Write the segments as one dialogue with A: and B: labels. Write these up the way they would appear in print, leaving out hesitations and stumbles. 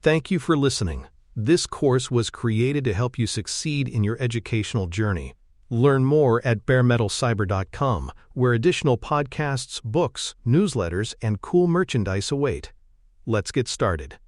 A: Thank you for listening. This course was created to help you succeed in your educational journey. Learn more at baremetalcyber.com, where additional podcasts, books, newsletters, and cool merchandise await. Let's get started.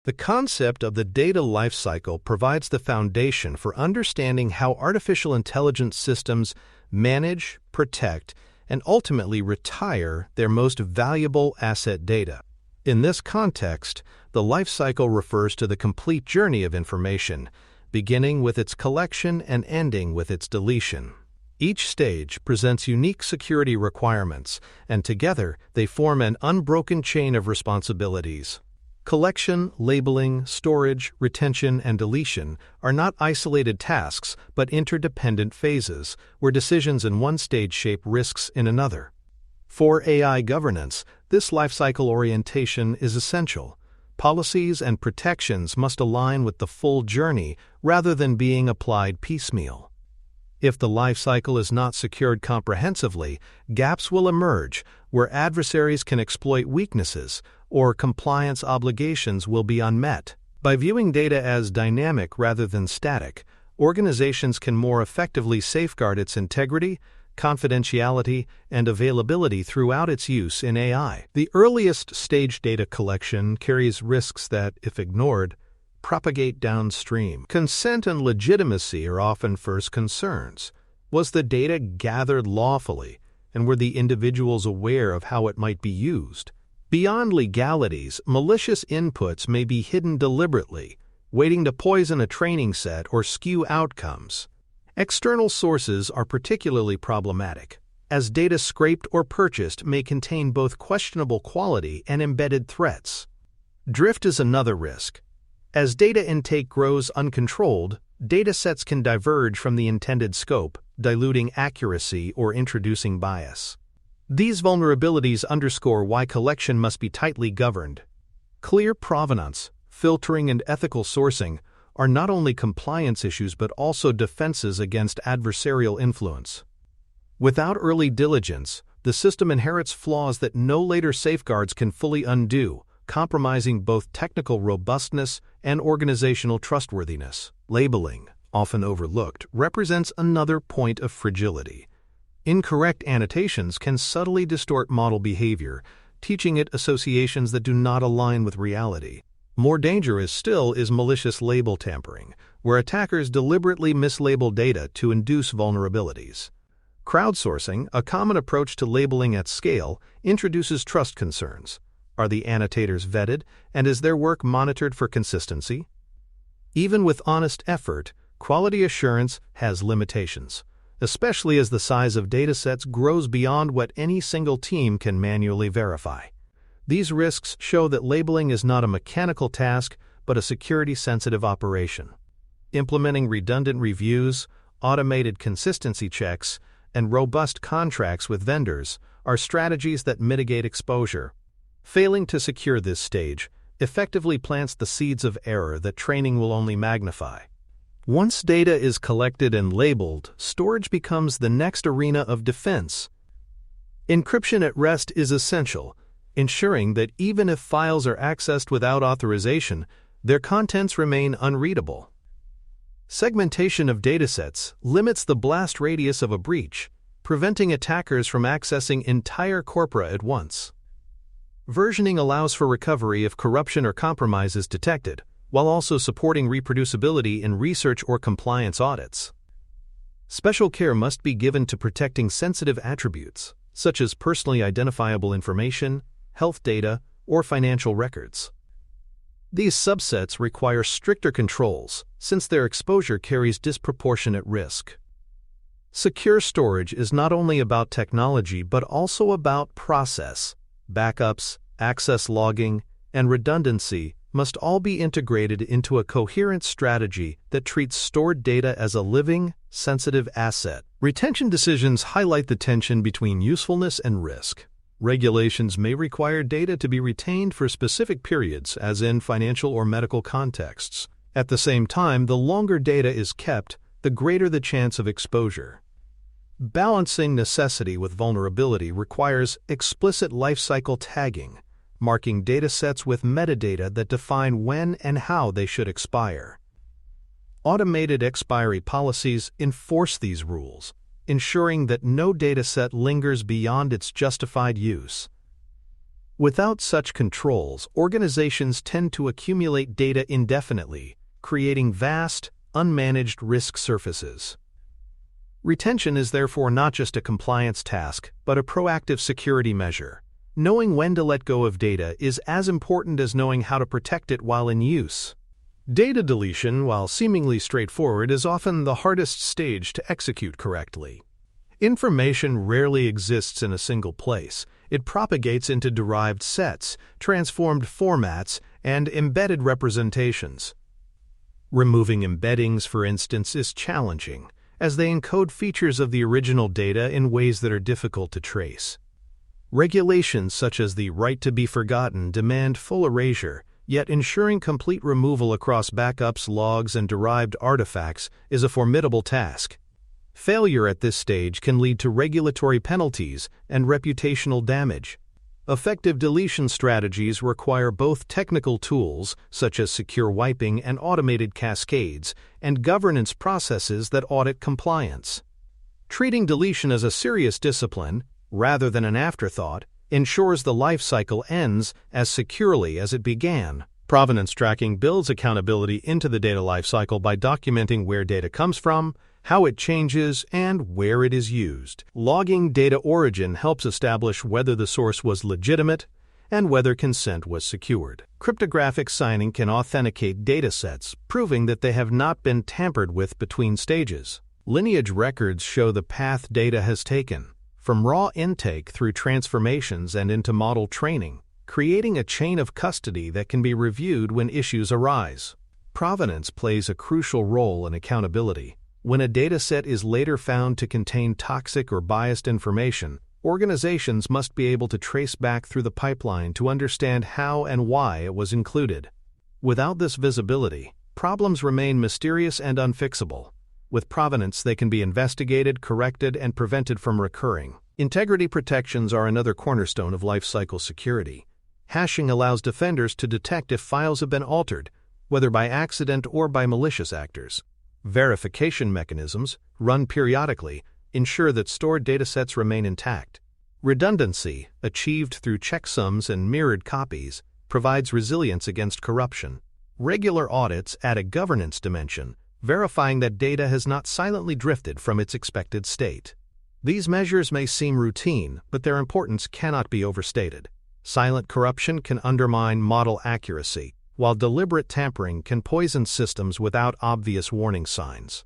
A: The concept of the data lifecycle provides the foundation for understanding how artificial intelligence systems manage, protect, and ultimately retire their most valuable asset data. In this context, the lifecycle refers to the complete journey of information, beginning with its collection and ending with its deletion. Each stage presents unique security requirements, and together they form an unbroken chain of responsibilities. Collection, labeling, storage, retention, and deletion are not isolated tasks but interdependent phases, where decisions in one stage shape risks in another. For AI governance, this lifecycle orientation is essential. Policies and protections must align with the full journey rather than being applied piecemeal. If the lifecycle is not secured comprehensively, gaps will emerge where adversaries can exploit weaknesses or compliance obligations will be unmet. By viewing data as dynamic rather than static, organizations can more effectively safeguard its integrity, confidentiality, and availability throughout its use in AI. The earliest stage data collection carries risks that, if ignored, propagate downstream. Consent and legitimacy are often first concerns. Was the data gathered lawfully, and were the individuals aware of how it might be used? Beyond legalities, malicious inputs may be hidden deliberately, waiting to poison a training set or skew outcomes. External sources are particularly problematic, as data scraped or purchased may contain both questionable quality and embedded threats. Drift is another risk. As data intake grows uncontrolled, datasets can diverge from the intended scope, diluting accuracy or introducing bias. These vulnerabilities underscore why collection must be tightly governed. Clear provenance, filtering, and ethical sourcing are not only compliance issues but also defenses against adversarial influence. Without early diligence, the system inherits flaws that no later safeguards can fully undo, compromising both technical robustness and organizational trustworthiness. Labeling, often overlooked, represents another point of fragility. Incorrect annotations can subtly distort model behavior, teaching it associations that do not align with reality. More dangerous still is malicious label tampering, where attackers deliberately mislabel data to induce vulnerabilities. Crowdsourcing, a common approach to labeling at scale, introduces trust concerns. Are the annotators vetted, and is their work monitored for consistency? Even with honest effort, quality assurance has limitations, especially as the size of datasets grows beyond what any single team can manually verify. These risks show that labeling is not a mechanical task but a security-sensitive operation. Implementing redundant reviews, automated consistency checks, and robust contracts with vendors are strategies that mitigate exposure. Failing to secure this stage effectively plants the seeds of error that training will only magnify. Once data is collected and labeled, storage becomes the next arena of defense. Encryption at rest is essential, ensuring that even if files are accessed without authorization, their contents remain unreadable. Segmentation of datasets limits the blast radius of a breach, preventing attackers from accessing entire corpora at once. Versioning allows for recovery if corruption or compromise is detected, while also supporting reproducibility in research or compliance audits. Special care must be given to protecting sensitive attributes, such as personally identifiable information, health data, or financial records. These subsets require stricter controls, since their exposure carries disproportionate risk. Secure storage is not only about technology but also about process. Backups, access logging, and redundancy must all be integrated into a coherent strategy that treats stored data as a living, sensitive asset. Retention decisions highlight the tension between usefulness and risk. Regulations may require data to be retained for specific periods, as in financial or medical contexts. At the same time, the longer data is kept, the greater the chance of exposure. Balancing necessity with vulnerability requires explicit lifecycle tagging, marking datasets with metadata that define when and how they should expire. Automated expiry policies enforce these rules, ensuring that no dataset lingers beyond its justified use. Without such controls, organizations tend to accumulate data indefinitely, creating vast, unmanaged risk surfaces. Retention is therefore not just a compliance task, but a proactive security measure. Knowing when to let go of data is as important as knowing how to protect it while in use. Data deletion, while seemingly straightforward, is often the hardest stage to execute correctly. Information rarely exists in a single place. It propagates into derived sets, transformed formats, and embedded representations. Removing embeddings, for instance, is challenging, as they encode features of the original data in ways that are difficult to trace. Regulations such as the right to be forgotten demand full erasure, yet ensuring complete removal across backups, logs, and derived artifacts is a formidable task. Failure at this stage can lead to regulatory penalties and reputational damage. Effective deletion strategies require both technical tools, such as secure wiping and automated cascades, and governance processes that audit compliance. Treating deletion as a serious discipline, rather than an afterthought, ensures the lifecycle ends as securely as it began. Provenance tracking builds accountability into the data lifecycle by documenting where data comes from, how it changes, and where it is used. Logging data origin helps establish whether the source was legitimate and whether consent was secured. Cryptographic signing can authenticate datasets, proving that they have not been tampered with between stages. Lineage records show the path data has taken, from raw intake through transformations and into model training, creating a chain of custody that can be reviewed when issues arise. Provenance plays a crucial role in accountability. When a dataset is later found to contain toxic or biased information, organizations must be able to trace back through the pipeline to understand how and why it was included. Without this visibility, problems remain mysterious and unfixable. With provenance, they can be investigated, corrected, and prevented from recurring. Integrity protections are another cornerstone of lifecycle security. Hashing allows defenders to detect if files have been altered, whether by accident or by malicious actors. Verification mechanisms, run periodically, ensure that stored datasets remain intact. Redundancy, achieved through checksums and mirrored copies, provides resilience against corruption. Regular audits add a governance dimension, verifying that data has not silently drifted from its expected state. These measures may seem routine, but their importance cannot be overstated. Silent corruption can undermine model accuracy, while deliberate tampering can poison systems without obvious warning signs.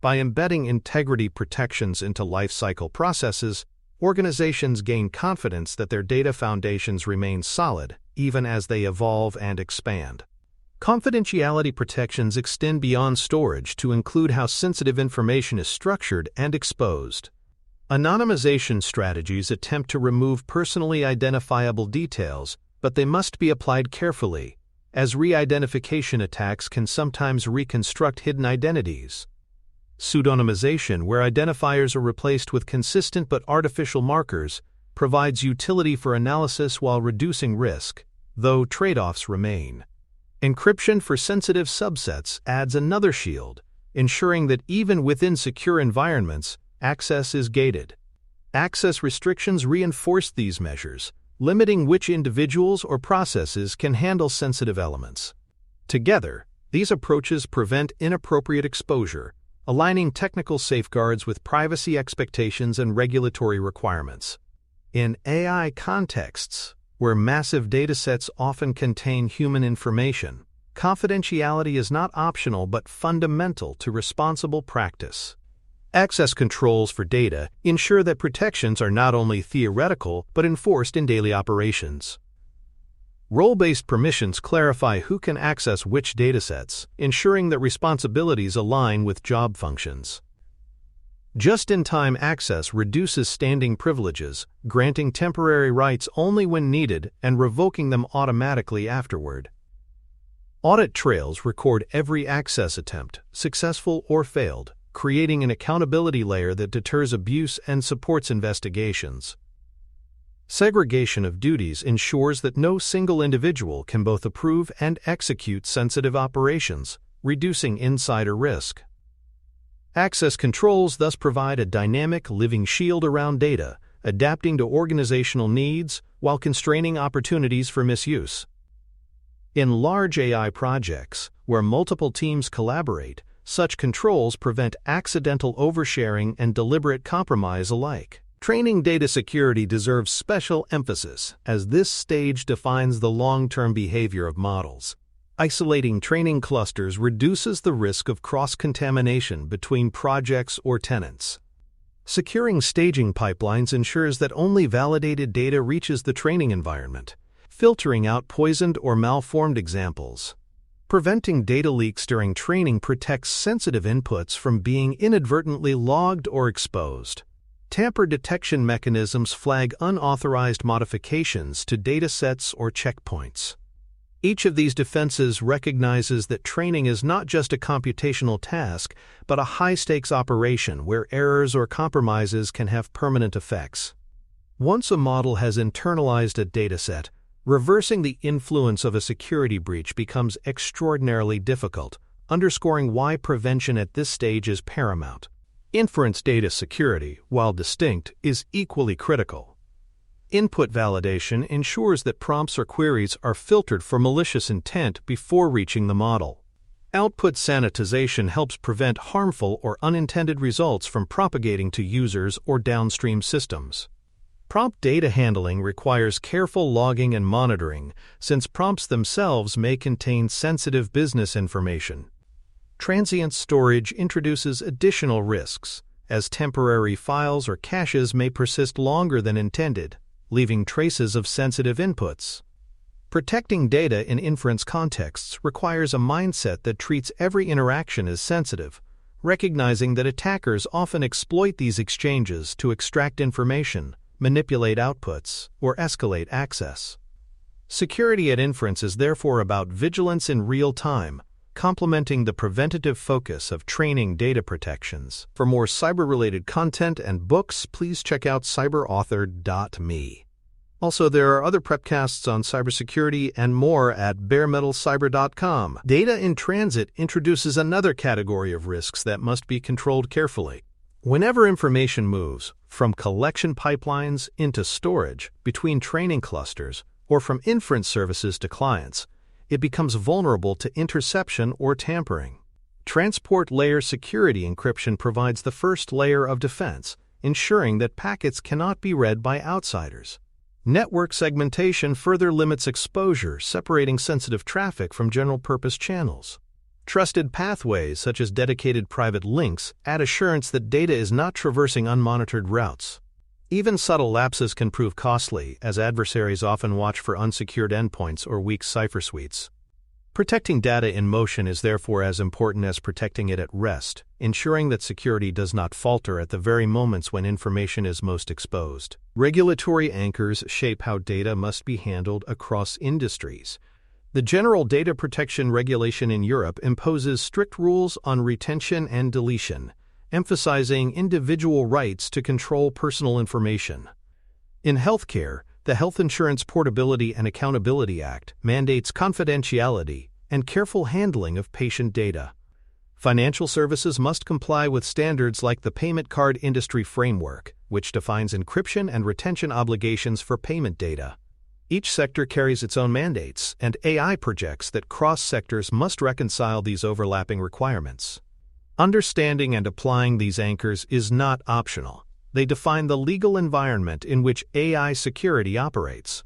A: By embedding integrity protections into lifecycle processes, organizations gain confidence that their data foundations remain solid even as they evolve and expand. Confidentiality protections extend beyond storage to include how sensitive information is structured and exposed. Anonymization strategies attempt to remove personally identifiable details, but they must be applied carefully, as re-identification attacks can sometimes reconstruct hidden identities. Pseudonymization, where identifiers are replaced with consistent but artificial markers, provides utility for analysis while reducing risk, though trade-offs remain. Encryption for sensitive subsets adds another shield, ensuring that even within secure environments, access is gated. Access restrictions reinforce these measures, limiting which individuals or processes can handle sensitive elements. Together, these approaches prevent inappropriate exposure, aligning technical safeguards with privacy expectations and regulatory requirements. In AI contexts, where massive datasets often contain human information, confidentiality is not optional but fundamental to responsible practice. Access controls for data ensure that protections are not only theoretical but enforced in daily operations. Role-based permissions clarify who can access which datasets, ensuring that responsibilities align with job functions. Just-in-time access reduces standing privileges, granting temporary rights only when needed and revoking them automatically afterward. Audit trails record every access attempt, successful or failed, creating an accountability layer that deters abuse and supports investigations. Segregation of duties ensures that no single individual can both approve and execute sensitive operations, reducing insider risk. Access controls thus provide a dynamic, living shield around data, adapting to organizational needs while constraining opportunities for misuse. In large AI projects, where multiple teams collaborate, such controls prevent accidental oversharing and deliberate compromise alike. Training data security deserves special emphasis, as this stage defines the long-term behavior of models. Isolating training clusters reduces the risk of cross-contamination between projects or tenants. Securing staging pipelines ensures that only validated data reaches the training environment, filtering out poisoned or malformed examples. Preventing data leaks during training protects sensitive inputs from being inadvertently logged or exposed. Tamper detection mechanisms flag unauthorized modifications to datasets or checkpoints. Each of these defenses recognizes that training is not just a computational task, but a high-stakes operation where errors or compromises can have permanent effects. Once a model has internalized a dataset, reversing the influence of a security breach becomes extraordinarily difficult, underscoring why prevention at this stage is paramount. Inference data security, while distinct, is equally critical. Input validation ensures that prompts or queries are filtered for malicious intent before reaching the model. Output sanitization helps prevent harmful or unintended results from propagating to users or downstream systems. Prompt data handling requires careful logging and monitoring, since prompts themselves may contain sensitive business information. Transient storage introduces additional risks, as temporary files or caches may persist longer than intended, leaving traces of sensitive inputs. Protecting data in inference contexts requires a mindset that treats every interaction as sensitive, recognizing that attackers often exploit these exchanges to extract information, manipulate outputs, or escalate access. Security at inference is therefore about vigilance in real time, complementing the preventative focus of training data protections. For more cyber-related content and books, please check out cyberauthor.me. Also, there are other prepcasts on cybersecurity and more at baremetalcyber.com. Data in transit introduces another category of risks that must be controlled carefully. Whenever information moves from collection pipelines into storage, between training clusters, or from inference services to clients, it becomes vulnerable to interception or tampering. Transport layer security encryption provides the first layer of defense, ensuring that packets cannot be read by outsiders. Network segmentation further limits exposure, separating sensitive traffic from general-purpose channels. Trusted pathways, such as dedicated private links, add assurance that data is not traversing unmonitored routes. Even subtle lapses can prove costly, as adversaries often watch for unsecured endpoints or weak cipher suites. Protecting data in motion is therefore as important as protecting it at rest, ensuring that security does not falter at the very moments when information is most exposed. Regulatory anchors shape how data must be handled across industries. The General Data Protection Regulation in Europe imposes strict rules on retention and deletion, emphasizing individual rights to control personal information. In healthcare, the Health Insurance Portability and Accountability Act mandates confidentiality and careful handling of patient data. Financial services must comply with standards like the Payment Card Industry Framework, which defines encryption and retention obligations for payment data. Each sector carries its own mandates, and AI projects that cross-sectors must reconcile these overlapping requirements. Understanding and applying these anchors is not optional. They define the legal environment in which AI security operates.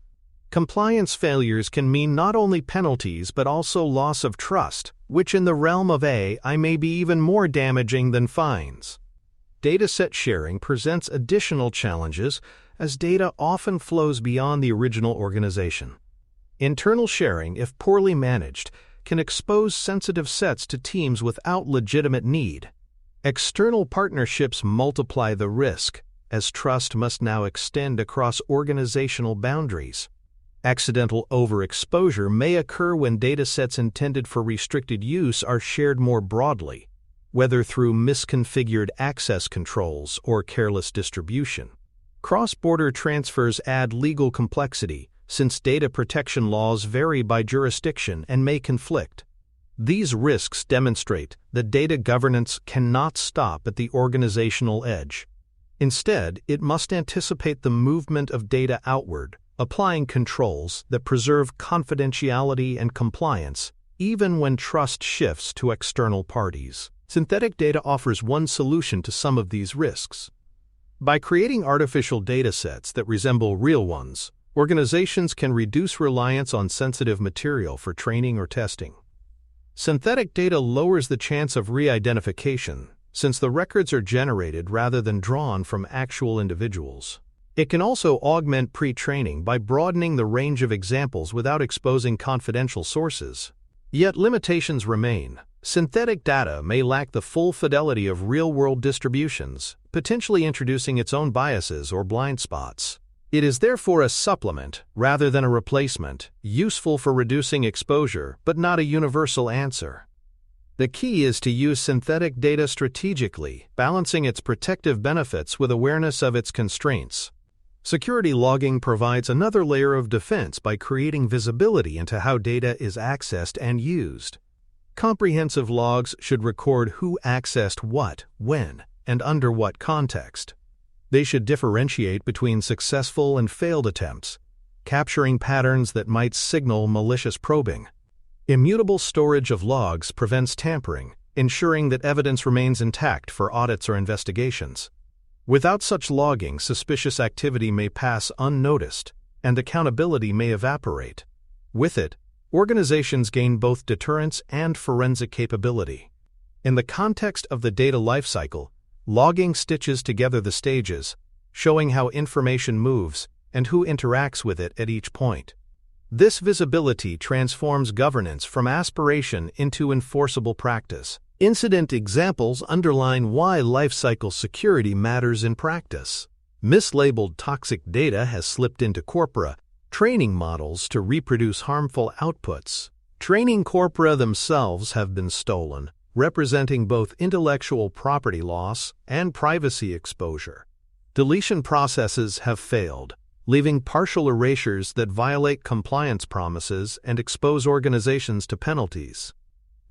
A: Compliance failures can mean not only penalties but also loss of trust, which in the realm of AI may be even more damaging than fines. Dataset sharing presents additional challenges, as data often flows beyond the original organization. Internal sharing, if poorly managed, can expose sensitive sets to teams without legitimate need. External partnerships multiply the risk, as trust must now extend across organizational boundaries. Accidental overexposure may occur when datasets intended for restricted use are shared more broadly, whether through misconfigured access controls or careless distribution. Cross-border transfers add legal complexity, since data protection laws vary by jurisdiction and may conflict. These risks demonstrate that data governance cannot stop at the organizational edge. Instead, it must anticipate the movement of data outward, applying controls that preserve confidentiality and compliance, even when trust shifts to external parties. Synthetic data offers one solution to some of these risks. By creating artificial datasets that resemble real ones, organizations can reduce reliance on sensitive material for training or testing. Synthetic data lowers the chance of re-identification, since the records are generated rather than drawn from actual individuals. It can also augment pre-training by broadening the range of examples without exposing confidential sources. Yet limitations remain. Synthetic data may lack the full fidelity of real-world distributions, potentially introducing its own biases or blind spots. It is therefore a supplement, rather than a replacement, useful for reducing exposure but not a universal answer. The key is to use synthetic data strategically, balancing its protective benefits with awareness of its constraints. Security logging provides another layer of defense by creating visibility into how data is accessed and used. Comprehensive logs should record who accessed what, when, and under what context. They should differentiate between successful and failed attempts, capturing patterns that might signal malicious probing. Immutable storage of logs prevents tampering, ensuring that evidence remains intact for audits or investigations. Without such logging, suspicious activity may pass unnoticed, and accountability may evaporate. With it, organizations gain both deterrence and forensic capability. In the context of the data lifecycle, logging stitches together the stages, showing how information moves and who interacts with it at each point. This visibility transforms governance from aspiration into enforceable practice. Incident examples underline why lifecycle security matters in practice. Mislabeled toxic data has slipped into corpora training models to reproduce harmful outputs. Training corpora themselves have been stolen, representing both intellectual property loss and privacy exposure. Deletion processes have failed, leaving partial erasures that violate compliance promises and expose organizations to penalties.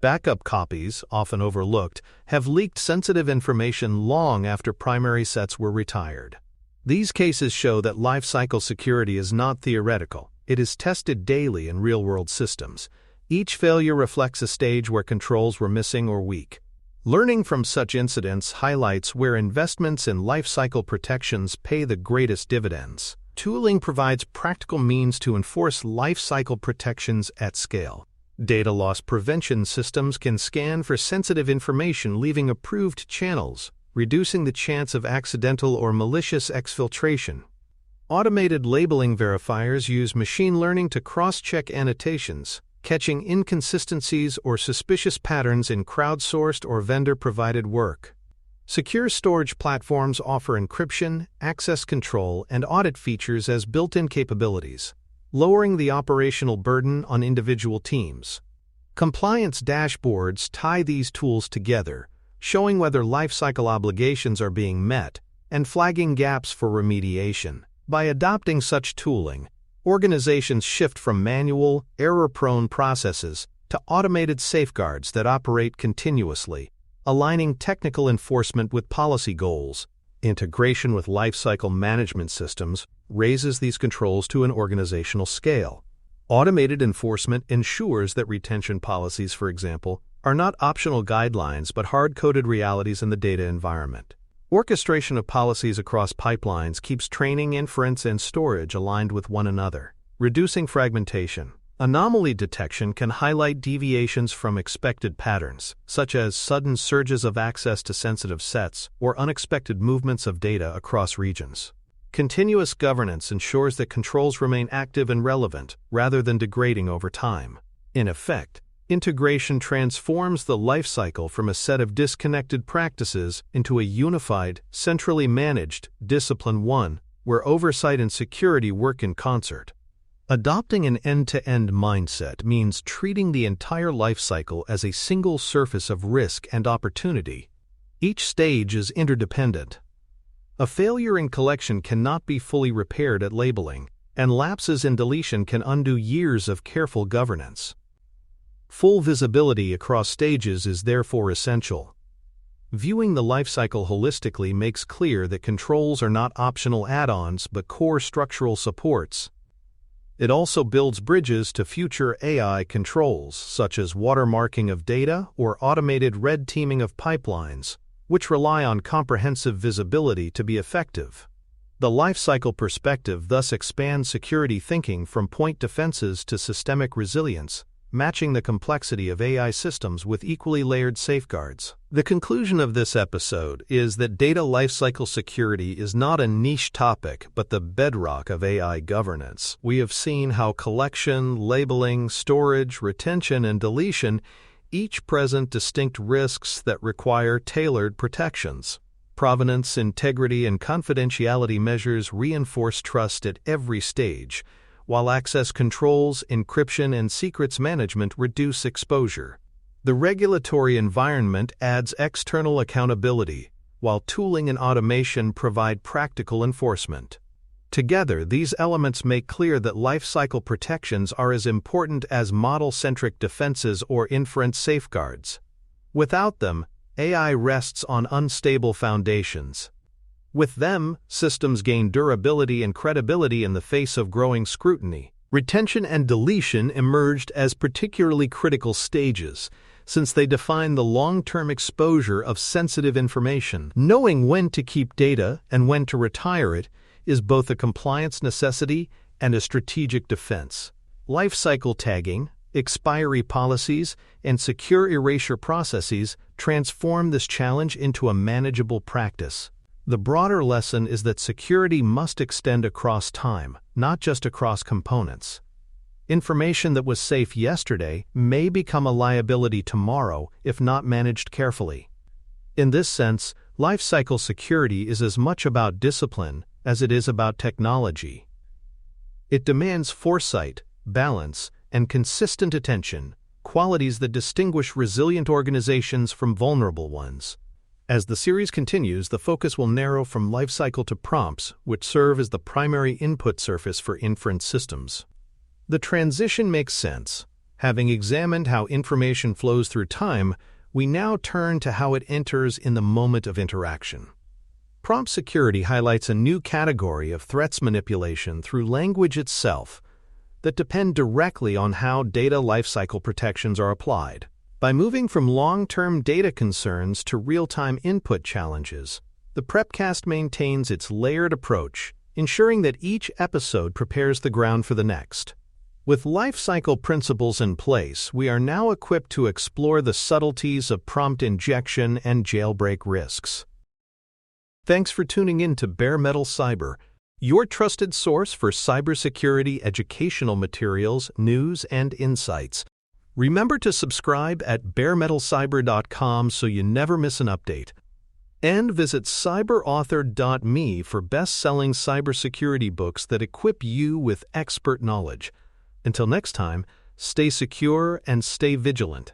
A: Backup copies, often overlooked, have leaked sensitive information long after primary sets were retired. These cases show that lifecycle security is not theoretical. It is tested daily in real-world systems. Each failure reflects a stage where controls were missing or weak. Learning from such incidents highlights where investments in lifecycle protections pay the greatest dividends. Tooling provides practical means to enforce lifecycle protections at scale. Data loss prevention systems can scan for sensitive information, leaving approved channels, reducing the chance of accidental or malicious exfiltration. Automated labeling verifiers use machine learning to cross-check annotations, catching inconsistencies or suspicious patterns in crowdsourced or vendor-provided work. Secure storage platforms offer encryption, access control, and audit features as built-in capabilities, lowering the operational burden on individual teams. Compliance dashboards tie these tools together, showing whether lifecycle obligations are being met and flagging gaps for remediation. By adopting such tooling, organizations shift from manual, error-prone processes to automated safeguards that operate continuously, aligning technical enforcement with policy goals. Integration with lifecycle management systems raises these controls to an organizational scale. Automated enforcement ensures that retention policies, for example, are not optional guidelines but hard-coded realities in the data environment. Orchestration of policies across pipelines keeps training, inference, and storage aligned with one another, reducing fragmentation. Anomaly detection can highlight deviations from expected patterns, such as sudden surges of access to sensitive sets or unexpected movements of data across regions. Continuous governance ensures that controls remain active and relevant, rather than degrading over time. In effect, integration transforms the lifecycle from a set of disconnected practices into a unified, centrally managed discipline, one where oversight and security work in concert. Adopting an end-to-end mindset means treating the entire lifecycle as a single surface of risk and opportunity. Each stage is interdependent. A failure in collection cannot be fully repaired at labeling, and lapses in deletion can undo years of careful governance. Full visibility across stages is therefore essential. Viewing the lifecycle holistically makes clear that controls are not optional add-ons but core structural supports. It also builds bridges to future AI controls, such as watermarking of data or automated red teaming of pipelines, which rely on comprehensive visibility to be effective. The lifecycle perspective thus expands security thinking from point defenses to systemic resilience, matching the complexity of AI systems with equally layered safeguards. The conclusion of this episode is that data lifecycle security is not a niche topic but the bedrock of AI governance. We have seen how collection, labeling, storage, retention, and deletion each present distinct risks that require tailored protections. Provenance, integrity, and confidentiality measures reinforce trust at every stage, while access controls, encryption, and secrets management reduce exposure. The regulatory environment adds external accountability, while tooling and automation provide practical enforcement. Together, these elements make clear that lifecycle protections are as important as model-centric defenses or inference safeguards. Without them, AI rests on unstable foundations. With them, systems gain durability and credibility in the face of growing scrutiny. Retention and deletion emerged as particularly critical stages, since they define the long-term exposure of sensitive information. Knowing when to keep data and when to retire it is both a compliance necessity and a strategic defense. Lifecycle tagging, expiry policies, and secure erasure processes transform this challenge into a manageable practice. The broader lesson is that security must extend across time, not just across components. Information that was safe yesterday may become a liability tomorrow if not managed carefully. In this sense, lifecycle security is as much about discipline as it is about technology. It demands foresight, balance, and consistent attention, qualities that distinguish resilient organizations from vulnerable ones. As the series continues, the focus will narrow from lifecycle to prompts, which serve as the primary input surface for inference systems. The transition makes sense. Having examined how information flows through time, we now turn to how it enters in the moment of interaction. Prompt security highlights a new category of threats manipulation through language itself that depend directly on how data lifecycle protections are applied. By moving from long-term data concerns to real-time input challenges, the Prepcast maintains its layered approach, ensuring that each episode prepares the ground for the next. With lifecycle principles in place, we are now equipped to explore the subtleties of prompt injection and jailbreak risks. Thanks for tuning in to Bare Metal Cyber, your trusted source for cybersecurity educational materials, news, and insights. Remember to subscribe at baremetalcyber.com so you never miss an update. And visit cyberauthor.me for best-selling cybersecurity books that equip you with expert knowledge. Until next time, stay secure and stay vigilant.